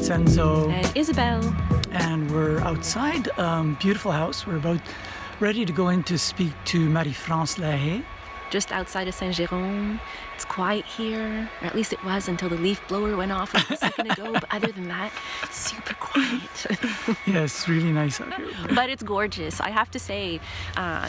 it's Enzo. And Isabel. And we're outside, beautiful house. We're about ready to go in to speak to Marie-France Lahaye. Just outside of Saint-Jérôme. It's quiet here, or at least it was until the leaf blower went off a second ago, but other than that, it's super quiet. Yes, really nice out here. But it's gorgeous, I have to say.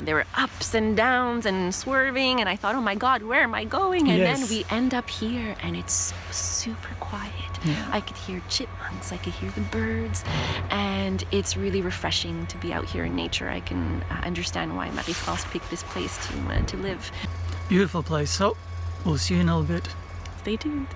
There were ups and downs and swerving, and I thought, oh my God, where am I going? And Yes. then we end up here, and it's super quiet. Yeah. I could hear chipmunks, I could hear the birds, and it's really refreshing to be out here in nature. I can understand why Marie-France picked this place to live. Beautiful place. So, we'll see you in a little bit. Stay tuned.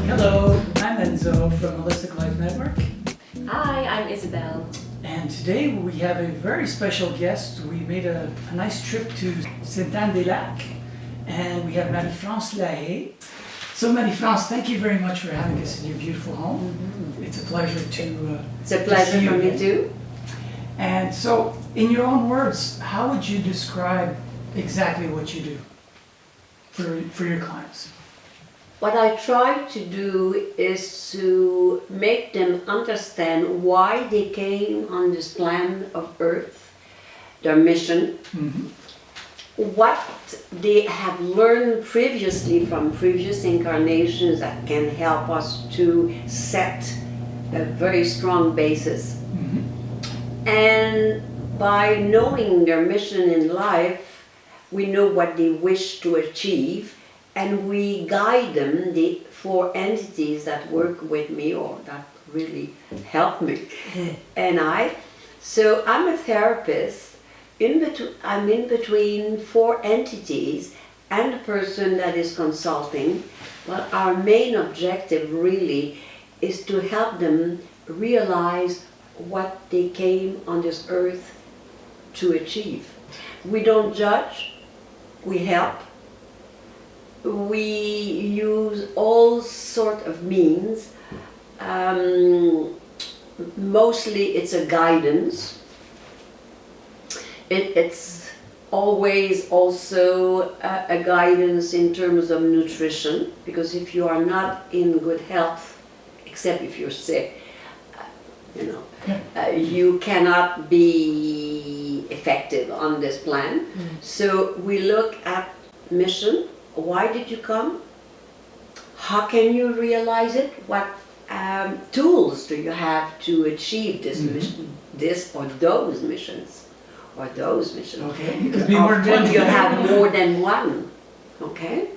Hello, I'm Enzo from Holistic Life Network. Hi, I'm Isabel. And today we have a very special guest. We made a nice trip to Sainte-Anne-des-Lacs, and we have Marie-France Lahaye. So Marie-France, thank you very much for having us in your beautiful home. Mm-hmm. It's a pleasure to It's a pleasure for me too. And so, in your own words, how would you describe exactly what you do for your clients? What I try to do is to make them understand why they came on this planet of Earth, their mission, Mm-hmm. what they have learned previously from previous incarnations that can help us to set a very strong basis. Mm-hmm. And by knowing their mission in life, we know what they wish to achieve, and we guide them, the four entities that work with me or that really help me. So I'm a therapist. I'm in between four entities and the person that is consulting. But our main objective really is to help them realize what they came on this earth to achieve. We don't judge, we help. We use all sort of means. Mostly it's a guidance. It's always also a guidance in terms of nutrition, because if you are not in good health, except if you're sick, you cannot be effective on this plan. Mm. So we look at mission. Why did you come? How can you realize it? What tools do you have to achieve this mission, this or those missions? Or those missions. Okay, it could be more than one. You have more than one. Okay?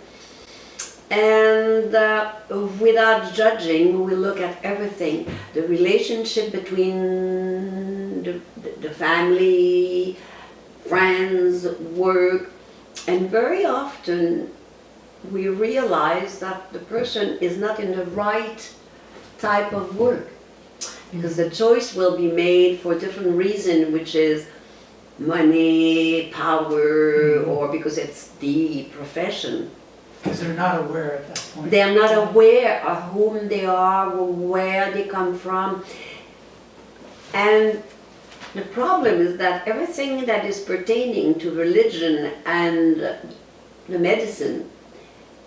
And without judging, we look at everything. The relationship between the family, friends, work, and very often we realize that the person is not in the right type of work, because the choice will be made for a different reason, which is money, power, or because it's the profession. Because they're not aware at that point. They are not aware of whom they are, or where they come from. And the problem is that everything that is pertaining to religion and the medicine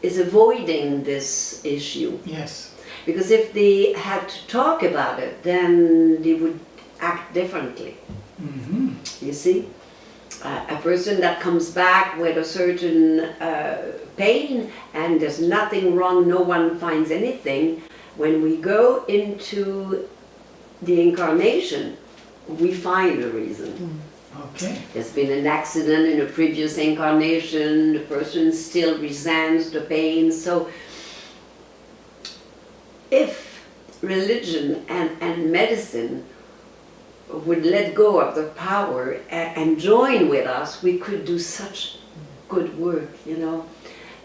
is avoiding this issue. Yes. Because if they had to talk about it, then they would act differently. Mm-hmm. You see? A person that comes back with a certain pain and there's nothing wrong, no one finds anything. When we go into the incarnation, we find a reason. Mm. Okay. There's been an accident in a previous incarnation, the person still resents the pain. So if religion and medicine would let go of the power and join with us, we could do such good work,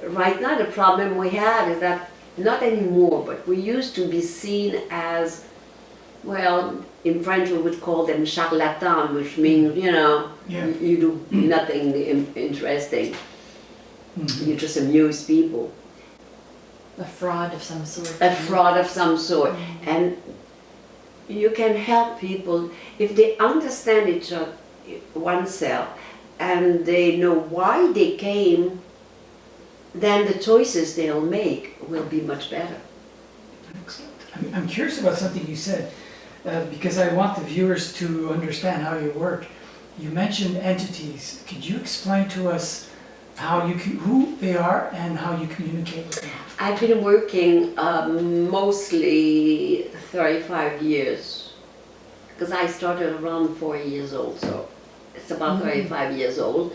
Right now the problem we have is that, not anymore, but we used to be seen as, well, in French we would call them charlatans, which means, you do nothing interesting. Mm-hmm. You just amuse people. A fraud of some sort. A fraud of some sort. Mm-hmm. And you can help people if they understand oneself and they know why they came, then the choices they'll make will be much better. Excellent. I'm curious about something you said, because I want the viewers to understand how you work. You mentioned entities. Could you explain to us who they are and how you communicate with them? I've been working mostly 35 years, because I started around 4 years old, so it's about 35 years old.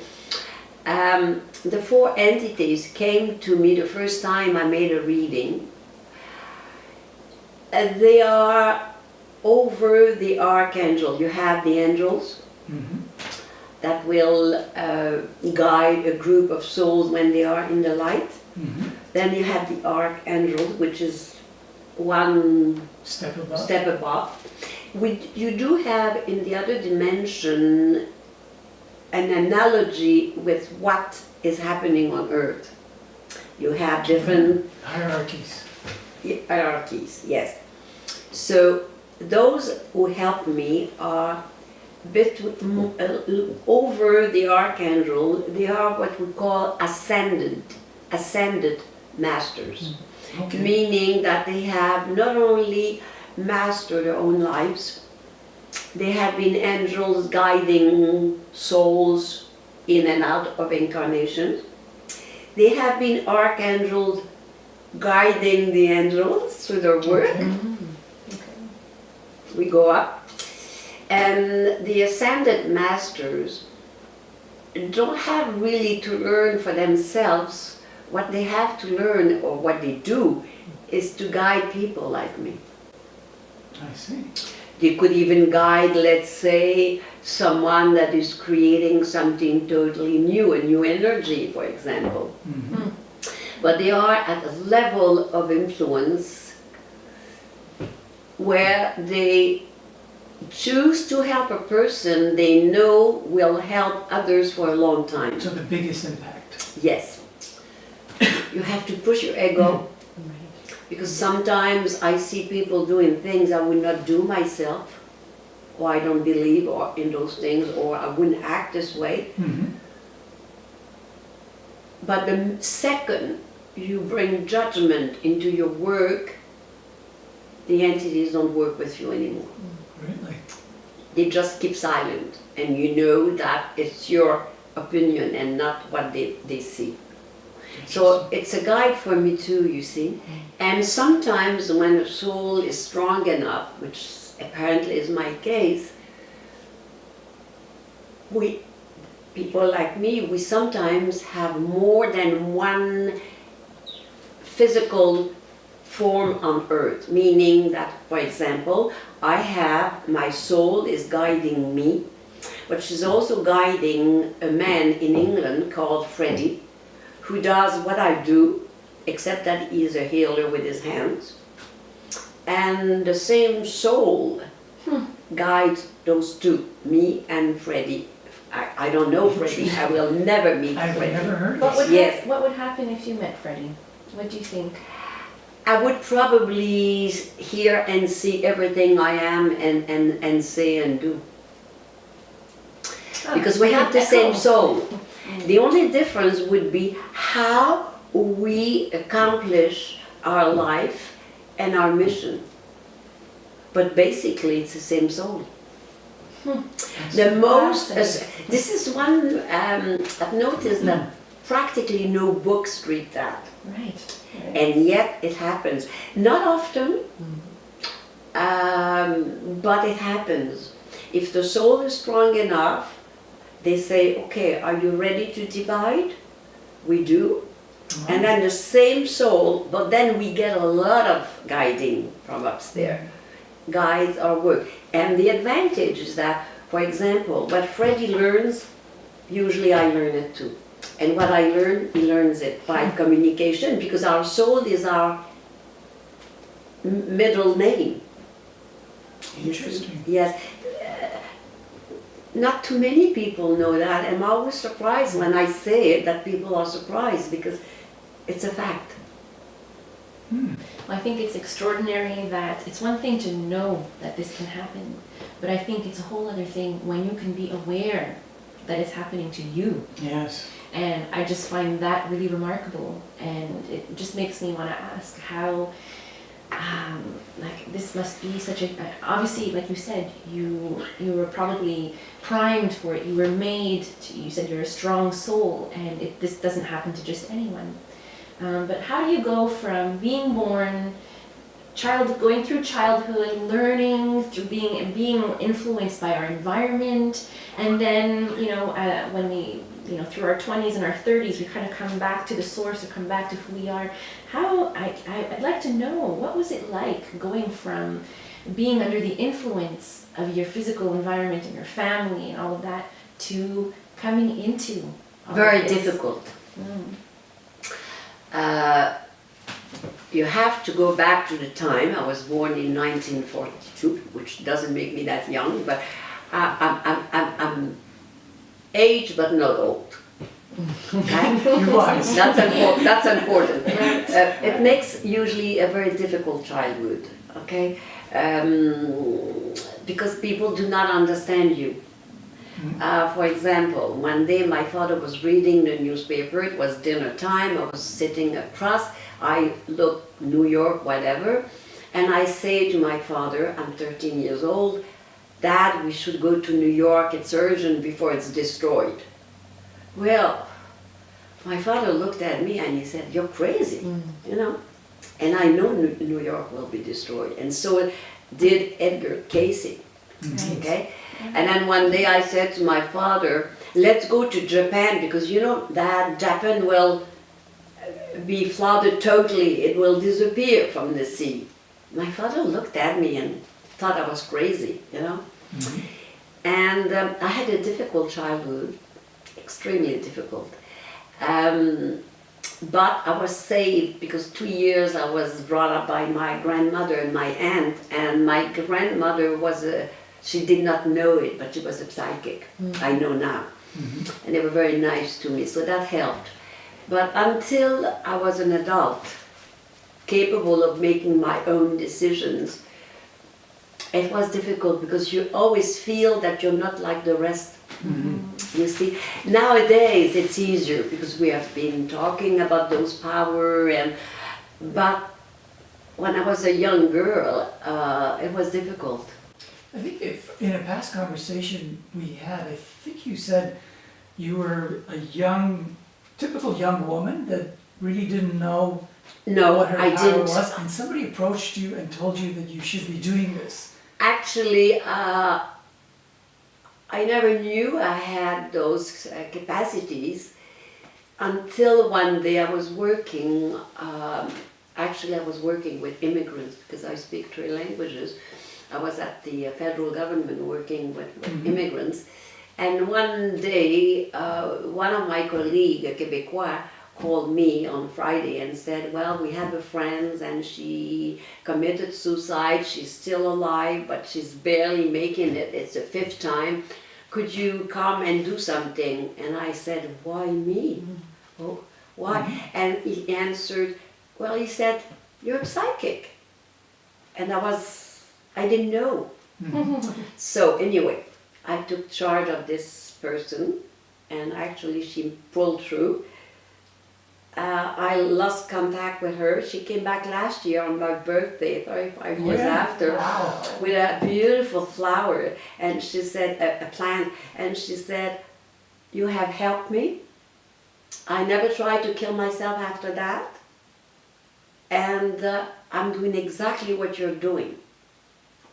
The 4 entities came to me the first time I made a reading. They are over the archangel. You have the angels that will guide a group of souls when they are in the light. Then you have the archangel, which is one Step above. step above. You do have in the other dimension an analogy with what is happening on Earth. You have different Hierarchies. hierarchies, yes. So those who help me are over the archangel. They are what we call ascended masters. Okay. Meaning that they have not only mastered their own lives, they have been angels guiding souls in and out of incarnations. They have been archangels guiding the angels through their work. We go up. And the ascended masters don't have really to learn for themselves. What they have to learn, or what they do, is to guide people like me. I see. They could even guide, let's say, someone that is creating something totally new, a new energy, for example. But they are at a level of influence where they choose to help a person they know will help others for a long time. So the biggest impact. Yes. You have to push your ego, because sometimes I see people doing things I would not do myself, or I don't believe in those things, or I wouldn't act this way. But the second you bring judgment into your work, the entities don't work with you anymore. Really? They just keep silent, and you know that it's your opinion and not what they see. So it's a guide for me too, you see. And sometimes when a soul is strong enough, which apparently is my case, people like me, we sometimes have more than one physical form on Earth, meaning that, for example, my soul is guiding me, but she's also guiding a man in England called Freddy, who does what I do, except that he is a healer with his hands. And the same soul guides those two, me and Freddy. I don't know Freddy, I will never meet I've Freddy. never heard What of would, this. Yes. what would happen if you met Freddy? What do you think? I would probably hear and see everything I am and say and do. Because we have the same soul. The only difference would be how we accomplish our life and our mission. But basically it's the same soul. The most, this is one, I've noticed that practically no books read that. Right. And yet it happens. Not often, but it happens. If the soul is strong enough, they say, okay, are you ready to divide? We do. And then the same soul, but then we get a lot of guiding from upstairs. Guides our work. And the advantage is that, for example, what Freddy learns, usually I learn it too. And what I learn, he learns it by communication, because our soul is our middle name. Interesting. Yes. Not too many people know that. I'm always surprised when I say it, that people are surprised, because it's a fact. Well, I think it's extraordinary that it's one thing to know that this can happen, but I think it's a whole other thing when you can be aware that it's happening to you. Yes. And I just find that really remarkable, and it just makes me want to ask how, like, this must be such a, obviously, like you said, you were probably primed for it, you were made to, you said you're a strong soul, and this doesn't happen to just anyone. But how do you go from being born, going through childhood, learning through being influenced by our environment, and then when we through our 20s and our 30s we kind of come back to the source or come back to who we are. I'd like to know, what was it like going from being under the influence of your physical environment and your family and all of that to coming into all Very of this? difficult. You have to go back to the time. I was born in 1942, which doesn't make me that young, but I'm aged but not old. Okay? You're wise. That's important. It makes usually a very difficult childhood, okay? Because people do not understand you. For example, one day my father was reading the newspaper, it was dinner time, I was sitting across, I looked New York, whatever, and I say to my father, I'm 13 years old, Dad, we should go to New York, it's urgent before it's destroyed. Well, my father looked at me and he said, you're crazy, and I know New York will be destroyed, and so did Edgar Casey, okay? And then one day I said to my father, let's go to Japan because that Japan will be flooded totally, it will disappear from the sea. My father looked at me and thought I was crazy, And I had a difficult childhood, extremely difficult. But I was saved because 2 years I was brought up by my grandmother and my aunt, and my grandmother she did not know it, but she was a psychic. I know now. And they were very nice to me, so that helped. But until I was an adult, capable of making my own decisions, it was difficult because you always feel that you're not like the rest. You see, nowadays it's easier because we have been talking about those power, but when I was a young girl, it was difficult. I think if in a past conversation we had, I think you said you were a typical young woman that really didn't know what her power was, and somebody approached you and told you that you should be doing this. Actually, I never knew I had those capacities until one day I was working, actually I was working with immigrants because I speak 3 languages. I was at the federal government working with immigrants, and one day one of my colleagues, a Québécois, called me on Friday and said, well, we have a friend and she committed suicide, she's still alive, but she's barely making it, it's the 5th time, could you come and do something? And I said, why me? Oh, why? And he answered, well, he said, you're a psychic. And I didn't know. So anyway, I took charge of this person, and actually she pulled through. I lost contact with her. She came back last year on my birthday, 35 years after, with a beautiful flower, and she said, a plant, and she said, you have helped me. I never tried to kill myself after that, and I'm doing exactly what you're doing.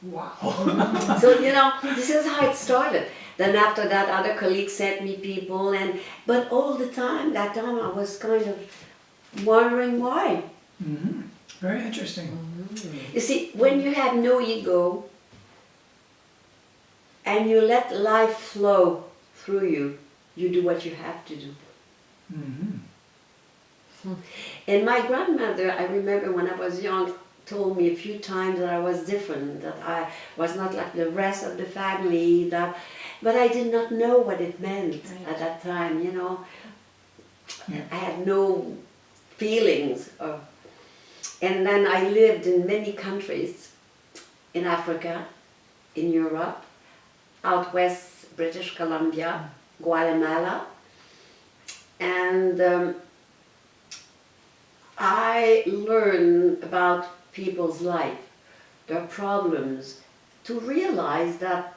Wow. So, this is how it started. Then after that, other colleagues sent me people, but all the time, that time I was kind of wondering why. Very interesting. You see, when you have no ego, and you let life flow through you, you do what you have to do. And my grandmother, I remember when I was young, told me a few times that I was different, that I was not like the rest of the family, but I did not know what it meant at that time, I had no feelings. And then I lived in many countries, in Africa, in Europe, out west, British Columbia, Guatemala, and I learn about people's life, their problems, to realize that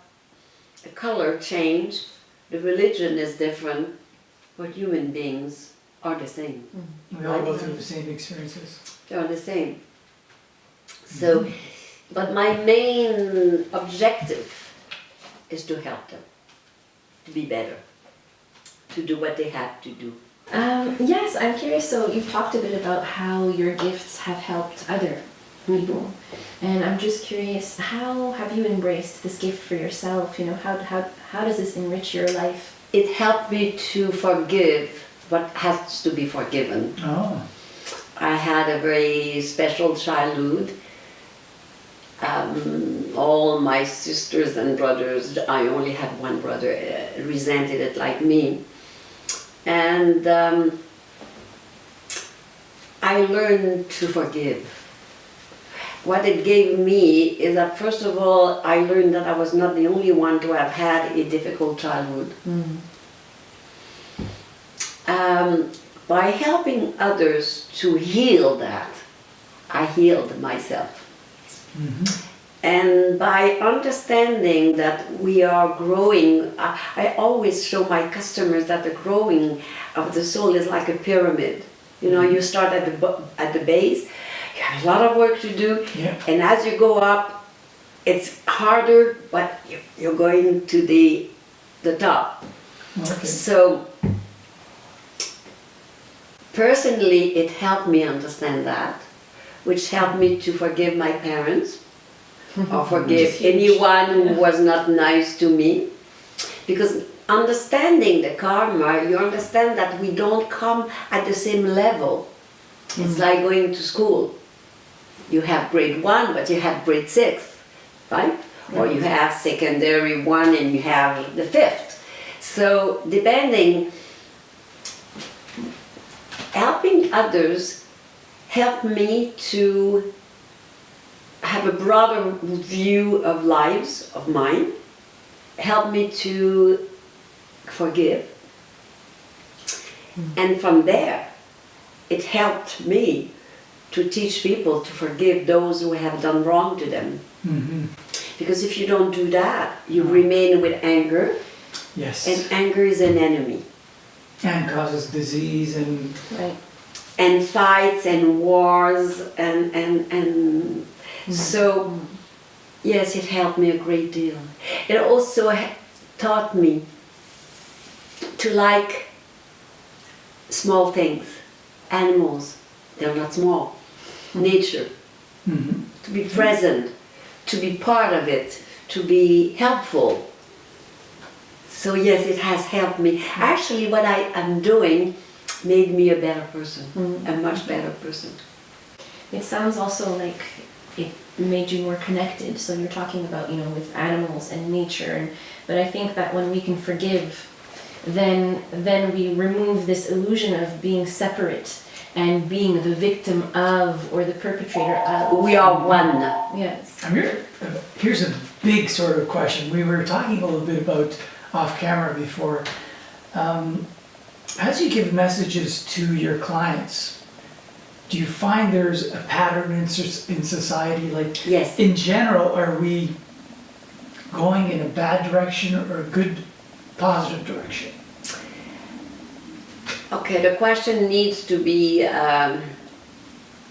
the color change, the religion is different, but human beings are the same. We all go through the same experiences. They're the same. So, but my main objective is to help them to be better, to do what they have to do. Yes, I'm curious. So you've talked a bit about how your gifts have helped other people, and I'm just curious, how have you embraced this gift for yourself? You know, how does this enrich your life? It helped me to forgive what has to be forgiven. Oh. I had a very special childhood. All my sisters and brothers, I only had one brother, resented it like me. And I learned to forgive. What it gave me is that, first of all, I learned that I was not the only one to have had a difficult childhood. By helping others to heal that, I healed myself. And by understanding that we are growing, I always show my customers that the growing of the soul is like a pyramid. You know, you start at the base, you have a lot of work to do, and as you go up, it's harder, but you're going to the top. Okay. So, personally, it helped me understand that, which helped me to forgive my parents, or forgive anyone who was not nice to me. Because understanding the karma, you understand that we don't come at the same level. It's like going to school. You have grade 1, but you have grade 6, right? Or you have secondary 1 and you have the 5th. So depending, helping others helped me to have a broader view of lives, of mine, helped me to forgive. And from there, it helped me to teach people to forgive those who have done wrong to them. Because if you don't do that, you remain with anger. Yes. And anger is an enemy. And causes disease and... Right. And fights and wars and so, yes, it helped me a great deal. It also taught me to like small things, animals, they're not small, nature, to be present, to be part of it, to be helpful. So yes, it has helped me. Actually, what I am doing made me a better person, a much better person. It sounds also like it made you more connected. So you're talking about, you know, with animals and nature, but I think that when we can forgive, then we remove this illusion of being separate and being the victim of or the perpetrator of. We are one. Yes. Here's a big sort of question. We were talking a little bit about off camera before. As you give messages to your clients, do you find there's a pattern in society? Like, yes. In general, are we going in a bad direction or a good, positive direction? Okay, the question needs to be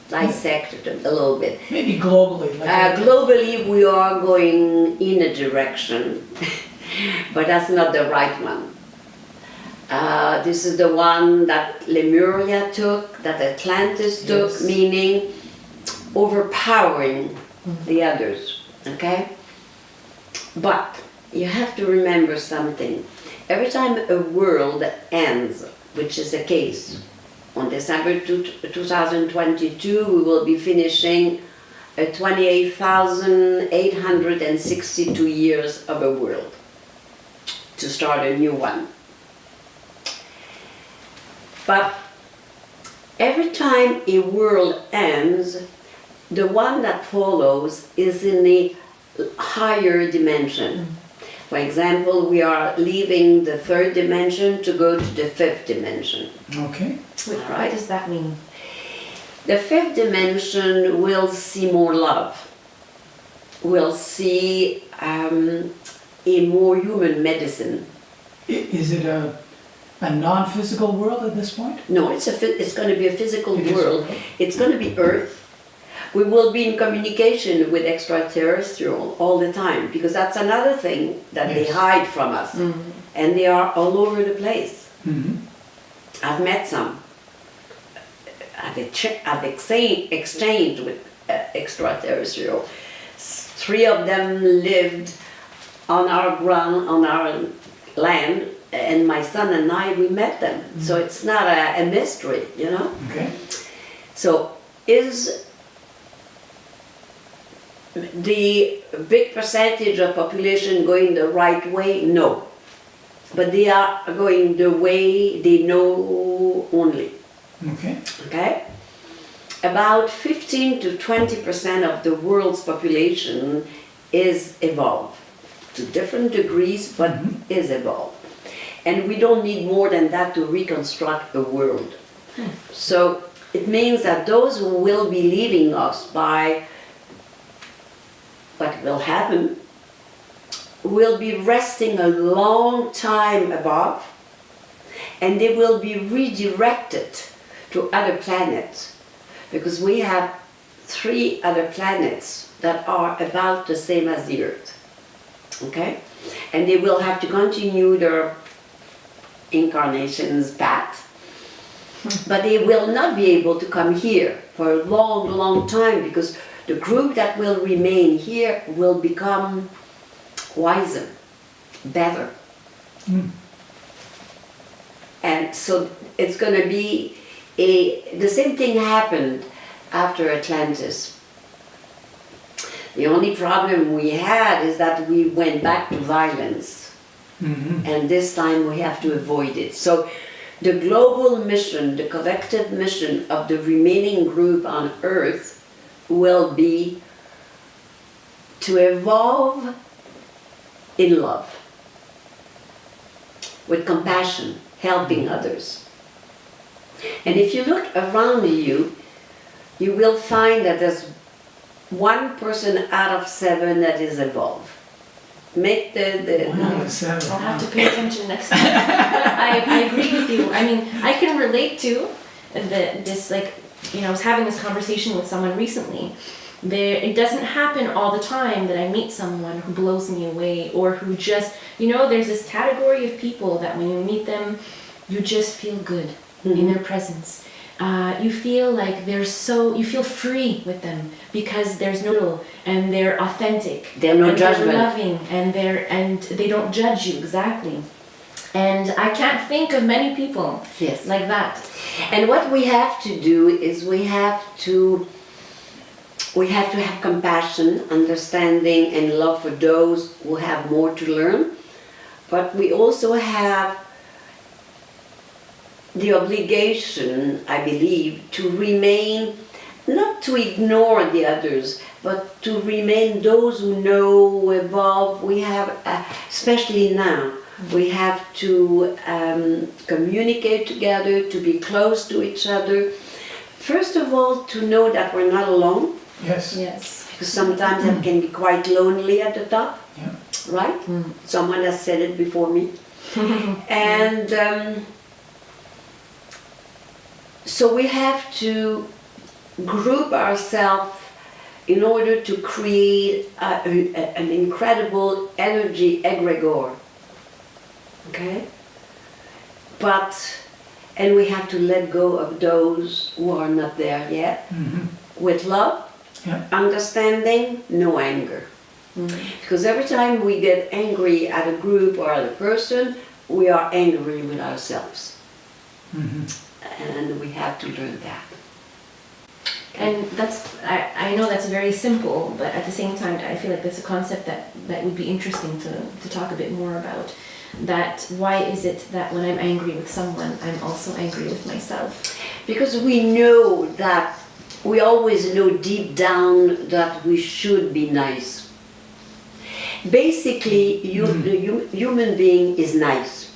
dissected a little bit. Maybe globally. Globally, we are going in a direction, but that's not the right one. This is the one that Lemuria took, that Atlantis took, Yes. meaning overpowering the others, okay? But you have to remember something. Every time a world ends, which is the case, on December 2022, we will be finishing 28,862 years of a world to start a new one. But every time a world ends, the one that follows is in a higher dimension. For example, we are leaving the third dimension to go to the fifth dimension. Okay. What does that mean? The fifth dimension will see more love. We'll see a more human medicine. Is it a non-physical world at this point? No, it's going to be a physical It is, world. okay. It's going to be Earth. We will be in communication with extraterrestrial all the time, because that's another thing that they Yes. hide from us. And they are all over the place. Mm-hmm. I've met some. I've exchanged with extraterrestrial. 3 of them lived on our ground, on our land, and my son and I, we met them. So it's not a mystery, you know? Okay. So is the big percentage of population going the right way? No. But they are going the way they know only. Okay. Okay? About 15 to 20% of the world's population is evolved to different degrees, but is evolved. And we don't need more than that to reconstruct the world. So it means that those who will be leaving us by what will happen will be resting a long time above, and they will be redirected to other planets, because we have 3 other planets that are about the same as the Earth. Okay? And they will have to continue their incarnations path, but they will not be able to come here for a long, long time, because the group that will remain here will become wiser, better. And so it's going to be the same thing happened after Atlantis. The only problem we had is that we went back to violence. And this time we have to avoid it. So the global mission, the collective mission of the remaining group on Earth will be to evolve in love, with compassion, helping others. And if you look around you, you will find that there's 1 person out of 7 that is evolved. Make the 1 out of 7. I'll have to pay attention next time. I agree with you. I mean, I can relate to this, like, you know, I was having this conversation with someone recently. It doesn't happen all the time that I meet someone who blows me away, or who just, you know, there's this category of people that when you meet them, you just feel good in their presence. You feel like you feel free with them, because there's no, and they're authentic. They're no and judgment. They're loving, and they don't judge you, exactly. And I can't think of many people Yes. like that. And what we have to do is we have to have compassion, understanding, and love for those who have more to learn. But we also have the obligation, I believe, to remain, not to ignore the others, but to remain those who know, who evolve. We have, especially now, we have to communicate together, to be close to each other. First of all, to know that we're not alone, Yes. Yes. because sometimes it can be quite lonely at the top, Yeah. right? Someone has said it before me. And so we have to group ourselves in order to create an incredible energy egregore. Okay? And we have to let go of those who are not there yet. With love, Yeah. understanding, no anger. Because every time we get angry at a group or at a person, we are angry with ourselves. And we have to learn that. And I know that's very simple, but at the same time, I feel like that's a concept that would be interesting to talk a bit more about. That why is it that when I'm angry with someone, I'm also angry with myself? Because we know that, we always know deep down that we should be nice. Basically, the human being is nice.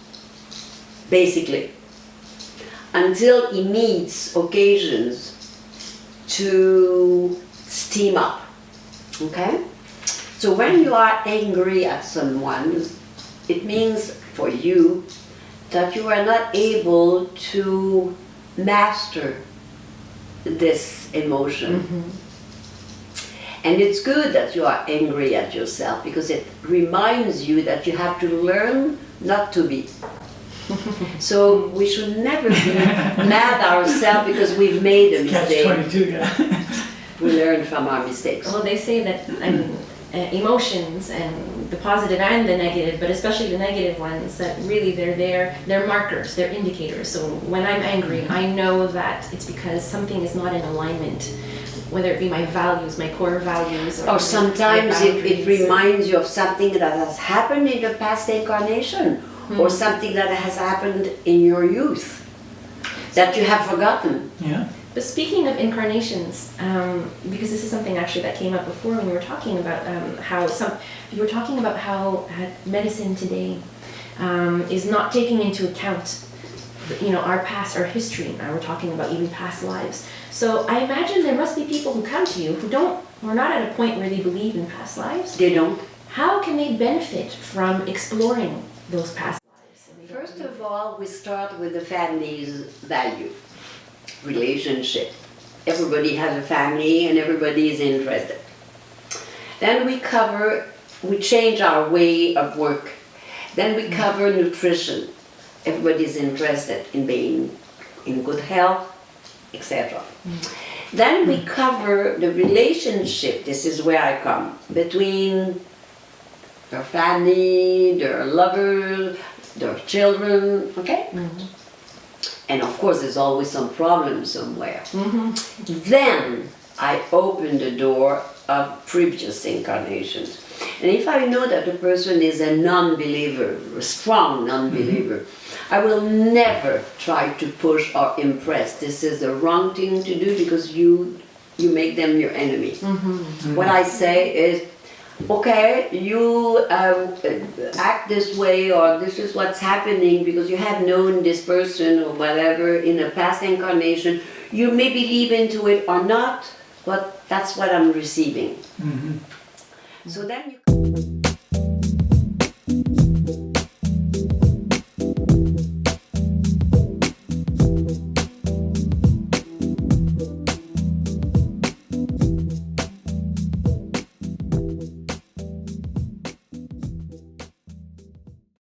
Basically. Until he meets occasions to steam up. Okay? So when you are angry at someone, it means for you that you are not able to master this emotion. And it's good that you are angry at yourself because it reminds you that you have to learn not to be. So we should never be mad ourselves because we've made a mistake. Catch-22, yeah. We learn from our mistakes. Well, they say that emotions, and the positive and the negative, but especially the negative ones, that really they're markers, they're indicators. So when I'm angry, I know that it's because something is not in alignment, whether it be my values, my core values. Or sometimes it reminds you of something that has happened in the past incarnation, or something that has happened in your youth that you have forgotten. Yeah. But speaking of incarnations, because this is something actually that came up before when we were talking about how medicine today is not taking into account, our past, our history. Now we're talking about even past lives. So I imagine there must be people who come to you who are not at a point where they believe in past lives. They don't. How can they benefit from exploring those past lives? First of all, we start with the family's value. Relationship. Everybody has a family and everybody is interested. Then we change our way of work. Then we cover nutrition. Everybody is interested in being in good health, etc. Then we cover the relationship, this is where I come, between their family, their lovers, their children, okay? And of course, there's always some problem somewhere. Then I open the door of previous incarnations. And if I know that the person is a non-believer, a strong non-believer, I will never try to push or impress. This is the wrong thing to do because you make them your enemy. What I say is, okay, you act this way, or this is what's happening because you have known this person or whatever in a past incarnation. You may believe into it or not, but that's what I'm receiving. So then you